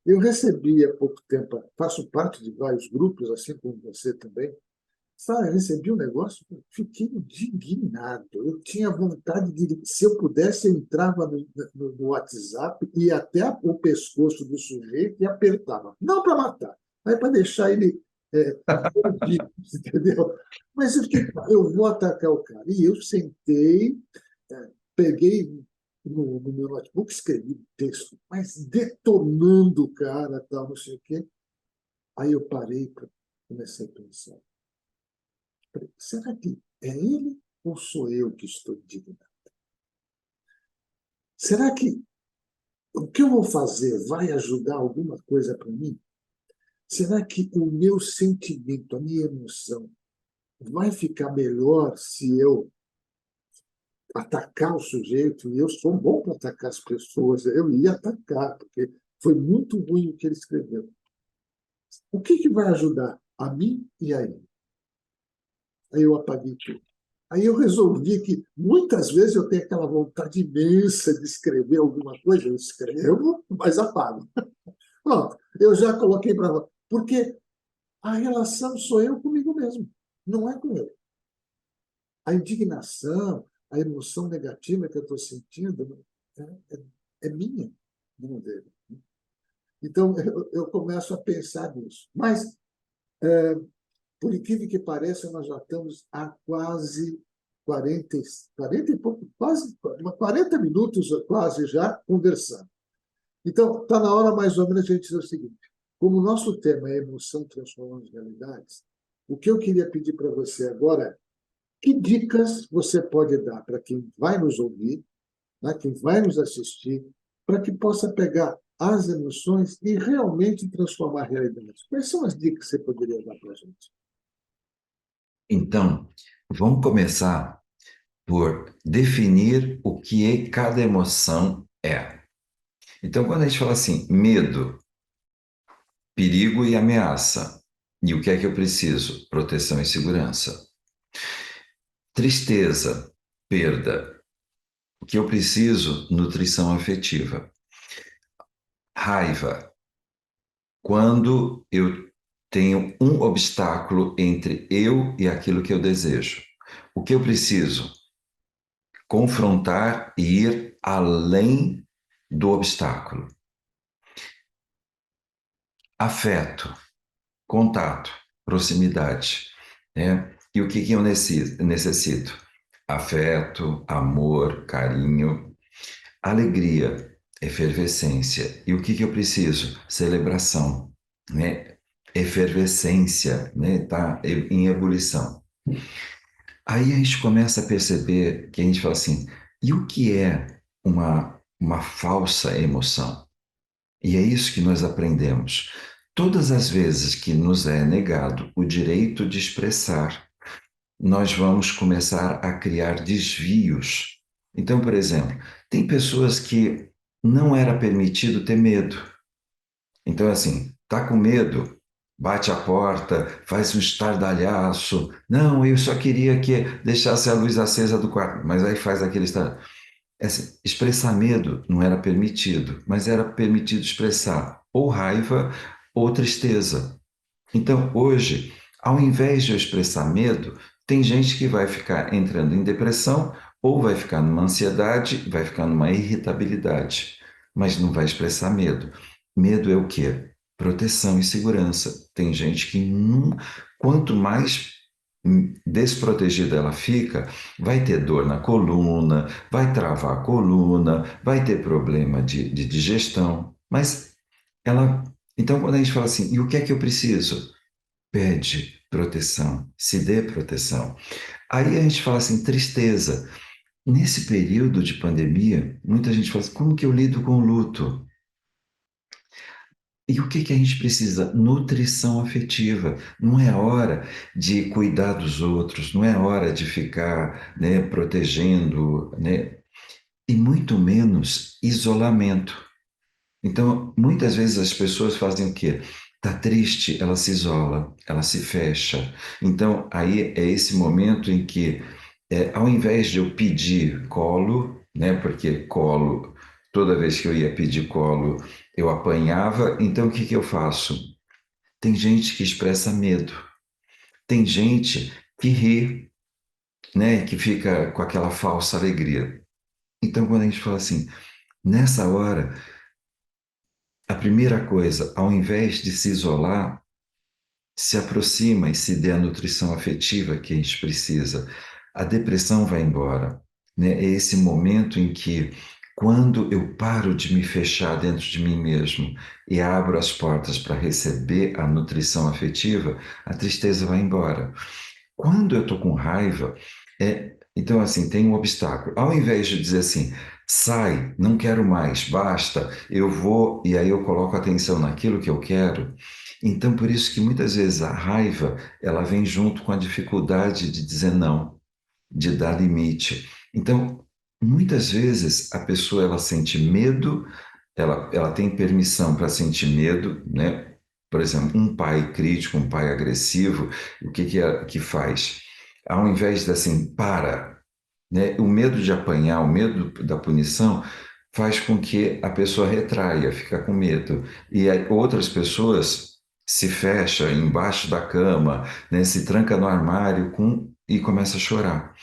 Eu recebi há pouco tempo, faço parte de vários grupos, assim como você também. Sabe, eu recebi um negócio, fiquei indignado. Eu tinha vontade de, se eu pudesse, eu entrava no WhatsApp e ia até o pescoço do sujeito e apertava. Não para matar, mas para deixar ele perdido, entendeu? Mas eu fiquei, eu vou atacar o cara. E eu sentei, peguei no meu notebook, escrevi um texto, mas detonando o cara, tal, não sei o quê. Aí eu parei, comecei a pensar. Será que é ele ou sou eu que estou indignado? Será que o que eu vou fazer vai ajudar alguma coisa para mim? Será que o meu sentimento, a minha emoção, vai ficar melhor se eu atacar o sujeito, e eu sou bom para atacar as pessoas, eu ia atacar, porque foi muito ruim o que ele escreveu. O que vai ajudar a mim e a ele? Aí eu apaguei tudo. Aí eu resolvi que muitas vezes eu tenho aquela vontade imensa de escrever alguma coisa, eu escrevo, mas apago. Pronto, eu já coloquei para lá. Porque a relação sou eu comigo mesmo, não é com ele. A indignação, a emoção negativa que eu estou sentindo é minha, não dele. Então, eu começo a pensar nisso. Mas, por incrível que pareça, nós já estamos há quase 40 e pouco, quase 40 minutos quase já conversando. Então, está na hora mais ou menos de a gente dizer o seguinte: como o nosso tema é emoção transformando realidades, o que eu queria pedir para você agora é que dicas você pode dar para quem vai nos ouvir, né, quem vai nos assistir, para que possa pegar as emoções e realmente transformar a realidade? Quais são as dicas que você poderia dar para a gente? Então, vamos começar por definir o que cada emoção é. Então, quando a gente fala assim, medo, perigo e ameaça, e o que é que eu preciso? Proteção e segurança. Tristeza, perda, o que eu preciso? Nutrição afetiva. Raiva, quando eu tenho um obstáculo entre eu e aquilo que eu desejo. O que eu preciso? Confrontar e ir além do obstáculo. Afeto, contato, proximidade, né? E o que eu necessito? Afeto, amor, carinho, alegria, efervescência. E o que eu preciso? Celebração, né? Efervescência, né? Tá em ebulição. Aí a gente começa a perceber que a gente fala assim, e o que é uma falsa emoção? E é isso que nós aprendemos. Todas as vezes que nos é negado o direito de expressar, nós vamos começar a criar desvios. Então, por exemplo, tem pessoas que não era permitido ter medo. Então, assim, tá com medo, bate a porta, faz um estardalhaço. Não, eu só queria que deixasse a luz acesa do quarto, mas aí faz aquele estardalhaço. Assim, expressar medo não era permitido, mas era permitido expressar ou raiva ou tristeza. Então, hoje, ao invés de eu expressar medo, tem gente que vai ficar entrando em depressão ou vai ficar numa ansiedade, vai ficar numa irritabilidade, mas não vai expressar medo. Medo é o quê? Proteção e segurança. Tem gente que quanto mais desprotegida ela fica, vai ter dor na coluna, vai travar a coluna, vai ter problema de digestão, mas ela. Então, quando a gente fala assim, e o que é que eu preciso? Pede proteção, se dê proteção. Aí a gente fala assim, tristeza. Nesse período de pandemia, muita gente fala assim, como que eu lido com o luto? E o que que a gente precisa? Nutrição afetiva. Não é hora de cuidar dos outros, não é hora de ficar, né, protegendo, né, e muito menos isolamento. Então, muitas vezes as pessoas fazem o quê? Tá triste, ela se isola, ela se fecha. Então, aí é esse momento em que, ao invés de eu pedir colo, né, porque colo, toda vez que eu ia pedir colo, eu apanhava, então o que que eu faço? Tem gente que expressa medo, tem gente que ri, né, que fica com aquela falsa alegria. Então, quando a gente fala assim, nessa hora, a primeira coisa, ao invés de se isolar, se aproxima e se dê a nutrição afetiva que a gente precisa. A depressão vai embora, né? É esse momento em que, quando eu paro de me fechar dentro de mim mesmo e abro as portas para receber a nutrição afetiva, a tristeza vai embora. Quando eu estou com raiva, então assim, tem um obstáculo. Ao invés de dizer assim, sai, não quero mais, basta, eu vou, e aí eu coloco atenção naquilo que eu quero. Então, por isso que muitas vezes a raiva, ela vem junto com a dificuldade de dizer não, de dar limite. Então, muitas vezes a pessoa ela sente medo, ela tem permissão para sentir medo, né? Por exemplo, um pai crítico, um pai agressivo, o que que faz? Ao invés de assim, para, né? O medo de apanhar, o medo da punição faz com que a pessoa retraia, fica com medo. E aí outras pessoas se fecham embaixo da cama, né? Se tranca no armário e começa a chorar.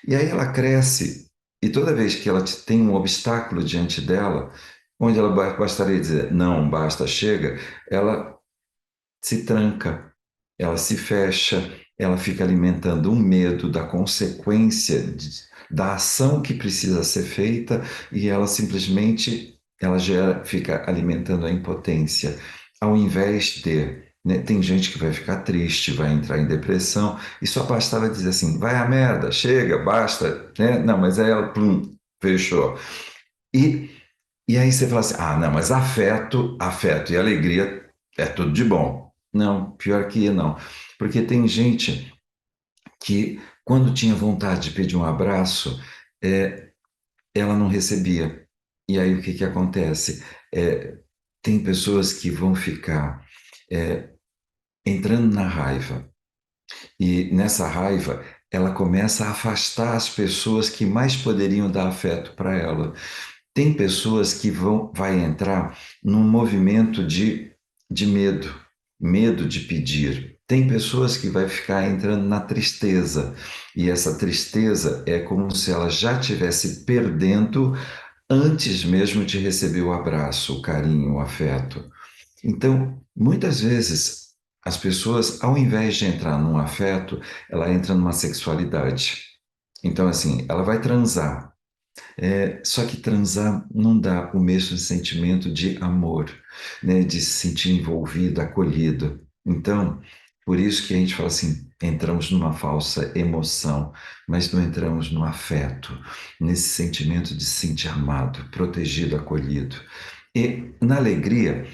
E aí ela cresce, e toda vez que ela tem um obstáculo diante dela, onde ela bastaria dizer não, basta, chega, ela se tranca, ela se fecha, ela fica alimentando um medo da consequência da ação que precisa ser feita e ela simplesmente fica alimentando a impotência, ao invés de, né, tem gente que vai ficar triste, vai entrar em depressão e só bastava dizer assim, vai a merda, chega, basta, né? Não, mas aí ela, plum, fechou. E e aí você fala assim, ah, não, mas afeto e alegria é tudo de bom. Não, pior que não. Porque tem gente que, quando tinha vontade de pedir um abraço, é, ela não recebia. E aí o que que acontece? É, tem pessoas que vão ficar é, entrando na raiva. E nessa raiva, ela começa a afastar as pessoas que mais poderiam dar afeto para ela. Tem pessoas que vai entrar num movimento de medo, medo de pedir. Tem pessoas que vai ficar entrando na tristeza, e essa tristeza é como se ela já tivesse perdendo antes mesmo de receber o abraço, o carinho, o afeto. Então, muitas vezes as pessoas, ao invés de entrar num afeto, ela entra numa sexualidade. Então, assim, ela vai transar, só que transar não dá o mesmo sentimento de amor, né? De se sentir envolvido, acolhido. Então, por isso que a gente fala assim, entramos numa falsa emoção, mas não entramos no afeto, nesse sentimento de se sentir amado, protegido, acolhido. E na alegria,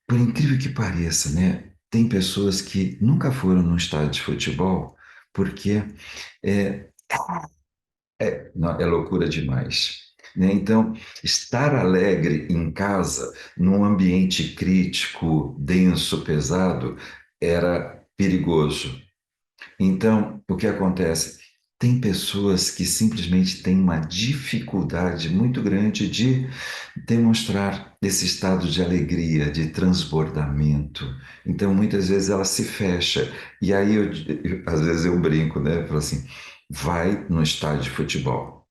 por incrível que pareça, né? Tem pessoas que nunca foram num estádio de futebol porque é, não, é loucura demais. Né? Então, estar alegre em casa, num ambiente crítico, denso, pesado, era perigoso. Então, o que acontece? Tem pessoas que simplesmente têm uma dificuldade muito grande de demonstrar esse estado de alegria, de transbordamento. Então, muitas vezes ela se fecha. E aí, às vezes eu brinco, né? Eu falo assim, vai no estádio de futebol.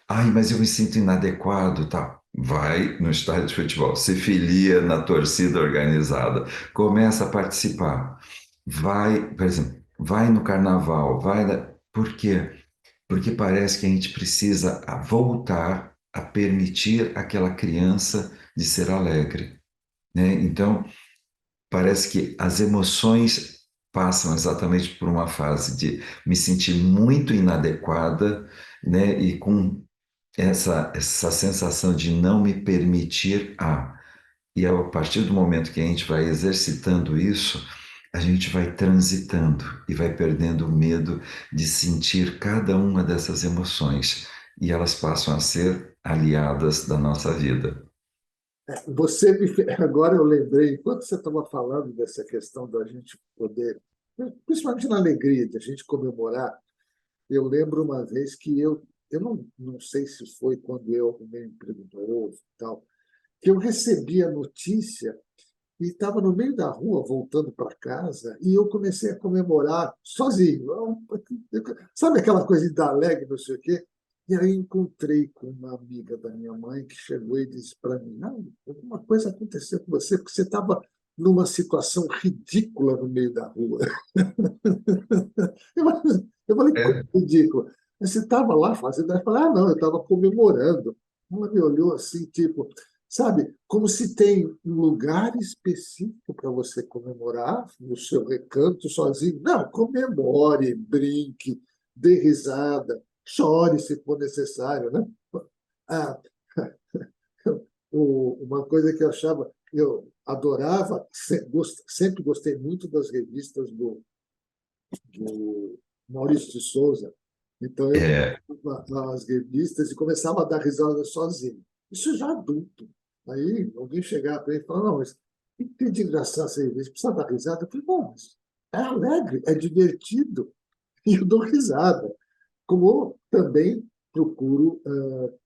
Ai, mas eu me sinto inadequado, tá? Vai no estádio de futebol, se filia na torcida organizada, começa a participar. Vai, por exemplo, vai no carnaval, Por quê? Porque parece que a gente precisa voltar a permitir aquela criança de ser alegre, né? Então, parece que as emoções passam exatamente por uma fase de me sentir muito inadequada, né? E com essa sensação de não me permitir a. E a partir do momento que a gente vai exercitando isso, a gente vai transitando e vai perdendo o medo de sentir cada uma dessas emoções. E elas passam a ser aliadas da nossa vida. Agora eu lembrei, enquanto você estava falando dessa questão da gente poder, principalmente na alegria, de a gente comemorar, eu lembro uma vez que eu não sei se foi quando eu arrumei um emprego novo e tal, que eu recebi a notícia e estava no meio da rua, voltando para casa, e eu comecei a comemorar sozinho. Sabe aquela coisa de dar alegre, não sei o quê? E aí encontrei com uma amiga da minha mãe que chegou e disse para mim, não, alguma coisa aconteceu com você, porque você estava numa situação ridícula no meio da rua. Eu falei, como É, ridículo? Mas você estava lá fazendo? Ela falou, ah, não, eu estava comemorando. Ela me olhou assim, tipo, sabe, como se tem um lugar específico para você comemorar no seu recanto sozinho. Não, comemore, brinque, dê risada, chore se for necessário, né? Ah, uma coisa que eu achava, eu adorava, sempre gostei muito das revistas do Maurício de Souza. Então eu É, pegava as revistas e começava a dar risada sozinho. Isso já adulto. Aí alguém chegava para mim e falava, não, mas o que tem de engraçado essa revista? Precisa dar risada? Eu falei, não, mas é alegre, é divertido. E eu dou risada. Como também procuro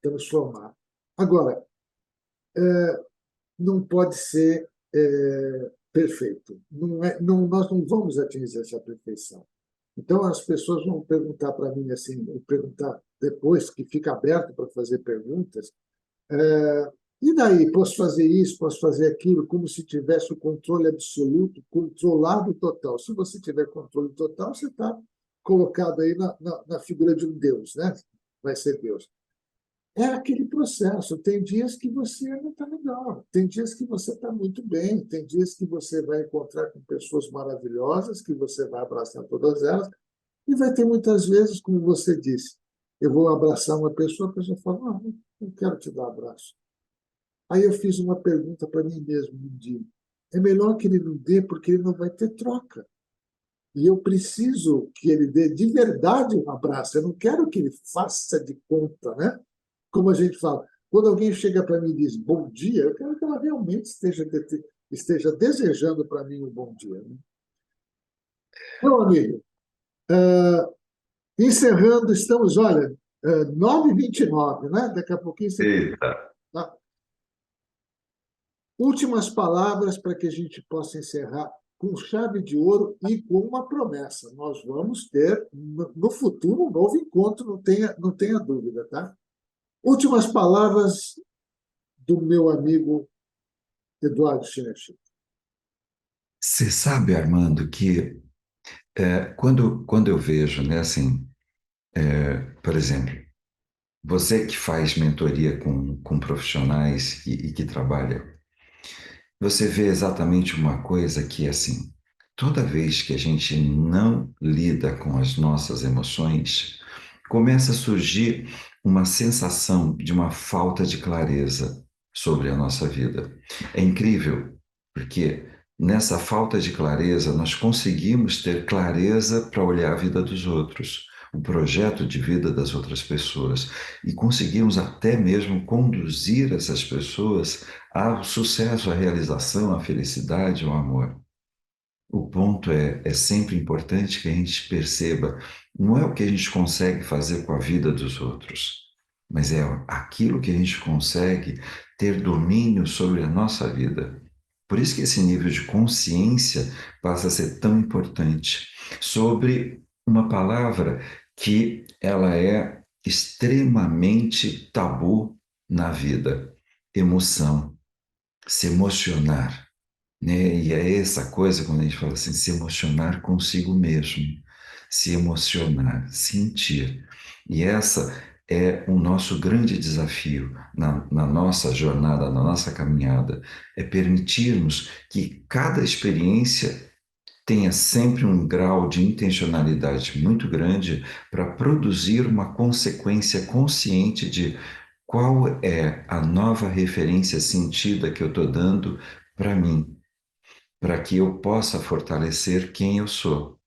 transformar. Agora, não pode ser perfeito. Nós não vamos atingir essa perfeição. Então, as pessoas vão perguntar para mim assim, perguntar depois, que fica aberto para fazer perguntas, e daí? Posso fazer isso, posso fazer aquilo, como se tivesse o controle absoluto, controlado total. Se você tiver controle total, você está colocado aí na figura de um Deus, né? Vai ser Deus. É aquele processo. Tem dias que você não está legal, tem dias que você está muito bem, tem dias que você vai encontrar com pessoas maravilhosas, que você vai abraçar todas elas, e vai ter muitas vezes, como você disse, eu vou abraçar uma pessoa, a pessoa fala, não quero te dar abraço. Aí eu fiz uma pergunta para mim mesmo um dia. É melhor que ele não dê, porque ele não vai ter troca. E eu preciso que ele dê de verdade um abraço. Eu não quero que ele faça de conta, né? Como a gente fala, quando alguém chega para mim e diz bom dia, eu quero que ela realmente esteja desejando para mim um bom dia. Né? Meu amigo, encerrando, estamos, olha, 9h29, né? Daqui a pouquinho você tem. eita. Tá? Últimas palavras para que a gente possa encerrar com chave de ouro e com uma promessa. Nós vamos ter, no futuro, um novo encontro, não tenha dúvida, tá? Últimas palavras do meu amigo Eduardo Chinechita. Você sabe, Armando, que quando eu vejo, né, assim, por exemplo, você que faz mentoria com profissionais e que trabalha, você vê exatamente uma coisa que, assim, toda vez que a gente não lida com as nossas emoções, começa a surgir uma sensação de uma falta de clareza sobre a nossa vida. É incrível, porque nessa falta de clareza nós conseguimos ter clareza para olhar a vida dos outros, o projeto de vida das outras pessoas, e conseguimos até mesmo conduzir essas pessoas ao sucesso, à realização, à felicidade, ao amor. O ponto é sempre importante que a gente perceba, não é o que a gente consegue fazer com a vida dos outros, mas é aquilo que a gente consegue ter domínio sobre a nossa vida. Por isso que esse nível de consciência passa a ser tão importante sobre uma palavra que ela é extremamente tabu na vida, emoção, se emocionar, né? E é essa coisa quando a gente fala assim, se emocionar consigo mesmo, se emocionar, sentir. E essa é o nosso grande desafio na nossa jornada, na nossa caminhada, é permitirmos que cada experiência tenha sempre um grau de intencionalidade muito grande para produzir uma consequência consciente de qual é a nova referência sentida que eu estou dando para mim, para que eu possa fortalecer quem eu sou.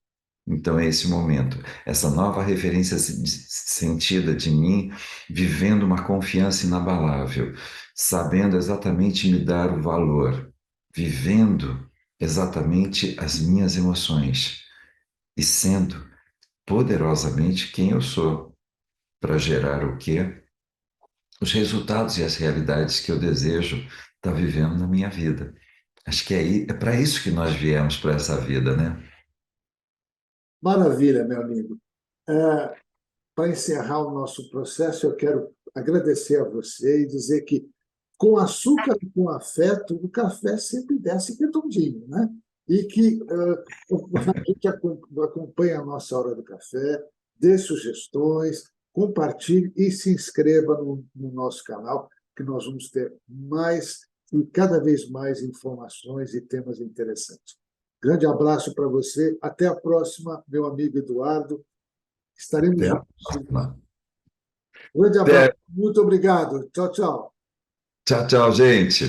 Então, é esse momento, essa nova referência sentida de mim, vivendo uma confiança inabalável, sabendo exatamente me dar o valor, vivendo exatamente as minhas emoções e sendo poderosamente quem eu sou, para gerar o quê? Os resultados e as realidades que eu desejo estar vivendo na minha vida. Acho que é para isso que nós viemos para essa vida, né? Maravilha, meu amigo. Para encerrar o nosso processo, eu quero agradecer a você e dizer que, com açúcar e com afeto, o café sempre desce redondinho, né? E que a gente acompanha a nossa hora do café, dê sugestões, compartilhe e se inscreva no nosso canal, que nós vamos ter mais e cada vez mais informações e temas interessantes. Grande abraço para você. Até a próxima, meu amigo Eduardo. Estaremos Até a juntos. próxima. Grande abraço. Até. Muito obrigado. Tchau, tchau. Tchau, tchau, gente.